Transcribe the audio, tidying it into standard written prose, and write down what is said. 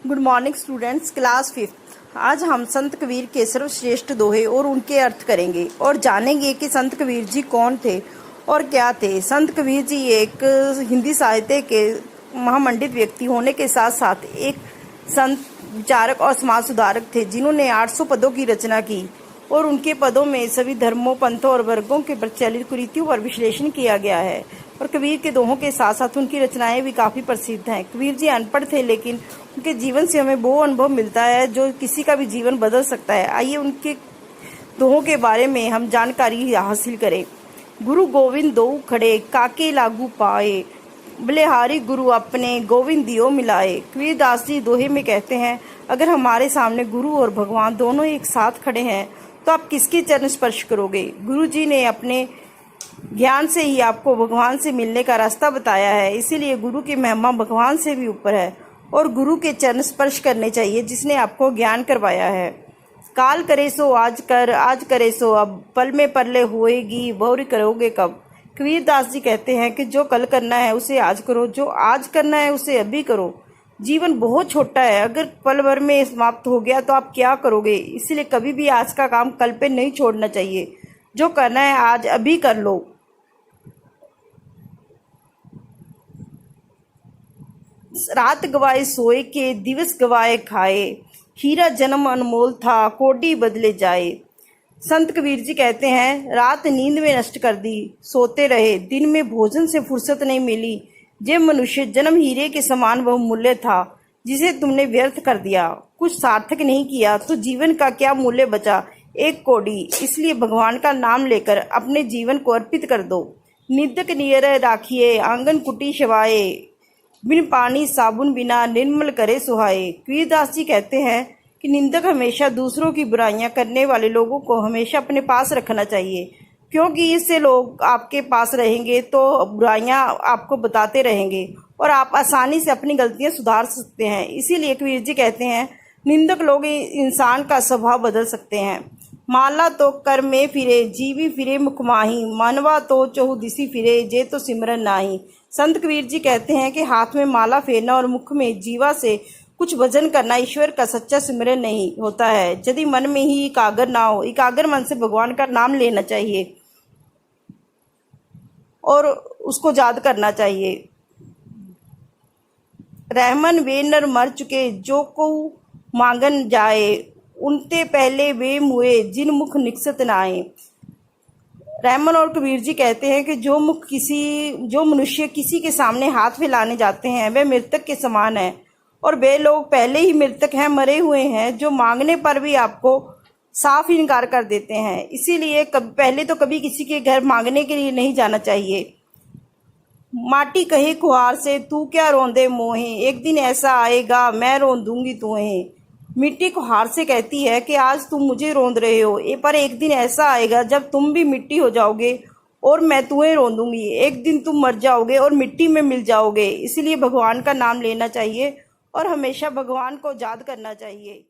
Good morning students, class 5। आज हम संत कबीर के सर्वश्रेष्ठ दोहे और उनके अर्थ करेंगे और जानेंगे कि संत कबीर जी कौन थे और क्या थे। संत कबीर जी एक हिंदी साहित्य के महामंडित व्यक्ति होने के साथ साथ एक संत, विचारक और समाज सुधारक थे, जिन्होंने 800 पदों की रचना की और उनके पदों में सभी धर्मों, पंथों और वर्गों के प्रचलित कुरीतियों पर विश्लेषण किया गया है। और कबीर के दोहों के साथ साथ उनकी रचनाएं भी काफ़ी प्रसिद्ध हैं। कबीर जी अनपढ़ थे, लेकिन उनके जीवन से हमें वो अनुभव मिलता है जो किसी का भी जीवन बदल सकता है। आइए उनके दोहों के बारे में हम जानकारी हासिल करें। गुरु गोविंद दो खड़े, काके लागू पाए, बलिहारी गुरु अपने, गोविंद दियो मिलाए। कबीरदास जी दोहे में कहते हैं, अगर हमारे सामने गुरु और भगवान दोनों एक साथ खड़े हैं तो आप किसके चरण स्पर्श करोगे? गुरु जी ने अपने ज्ञान से ही आपको भगवान से मिलने का रास्ता बताया है, इसीलिए गुरु की महिमा भगवान से भी ऊपर है और गुरु के चरण स्पर्श करने चाहिए जिसने आपको ज्ञान करवाया है। काल करे सो आज कर, आज करे सो अब, पल में परले होएगी बहुरी करोगे कब। कबीरदास जी कहते हैं कि जो कल करना है उसे आज करो, जो आज करना है उसे अभी करो। जीवन बहुत छोटा है, अगर पल भर में समाप्त हो गया तो आप क्या करोगे? इसलिए कभी भी आज का काम कल पे नहीं छोड़ना चाहिए। जो करना है आज अभी कर लो। रात गवाए सोए के, दिवस गवाए खाए, हीरा जन्म अनमोल था, कोडी बदले जाए। संत कबीर जी कहते हैं, रात नींद में नष्ट कर दी, सोते रहे, दिन में भोजन से फुर्सत नहीं मिली। जे मनुष्य जन्म हीरे के समान बहुमूल्य था, जिसे तुमने व्यर्थ कर दिया, कुछ सार्थक नहीं किया, तो जीवन का क्या मूल्य बचा? एक कोडी। इसलिए भगवान का नाम लेकर अपने जीवन को अर्पित कर दो। निंदक नियर राखिए, आंगन कुटी शवाए, बिन पानी साबुन बिना निर्मल करे सुहाए। कबीरदास जी कहते हैं कि निंदक हमेशा दूसरों की बुराइयां करने वाले लोगों को हमेशा अपने पास रखना चाहिए, क्योंकि इससे लोग आपके पास रहेंगे तो बुराइयां आपको बताते रहेंगे और आप आसानी से अपनी गलतियां सुधार सकते हैं। इसीलिए कबीर जी कहते हैं, निंदक लोग इंसान का स्वभाव बदल सकते हैं। माला तो कर में फिरे, जीवी फिरे मुखमाही, मानवा तो चहुदिसी फिरे, जे तो सिमरन नाही। संत कबीर जी कहते हैं कि हाथ में माला फेरना और मुख में जीवा से कुछ भजन करना ईश्वर का सच्चा सिमरन नहीं होता है। यदि मन में ही एकाग्र ना हो, एकाग्र मन से भगवान का नाम लेना चाहिए और उसको याद करना चाहिए। रहमन वे नर मर चुके, जो को मांगन जाए, उनते पहले वे मुए, जिन मुख निकसत नाए। रहमान और कबीर जी कहते हैं कि जो मनुष्य किसी के सामने हाथ फैलाने जाते हैं वे मृतक के समान है और वे लोग पहले ही मृतक हैं, मरे हुए हैं, जो मांगने पर भी आपको साफ इनकार कर देते हैं। इसीलिए पहले तो कभी किसी के घर मांगने के लिए नहीं जाना चाहिए। माटी कहे खुहार से, तू क्या रोंदे मोहे, एक दिन ऐसा आएगा मैं रोन दूंगी तुम्हें। मिट्टी कुहार से कहती है कि आज तुम मुझे रोंद रहे हो, पर एक दिन ऐसा आएगा जब तुम भी मिट्टी हो जाओगे और मैं तुम्हें रोंदूंगी। एक दिन तुम मर जाओगे और मिट्टी में मिल जाओगे। इसलिए भगवान का नाम लेना चाहिए और हमेशा भगवान को याद करना चाहिए।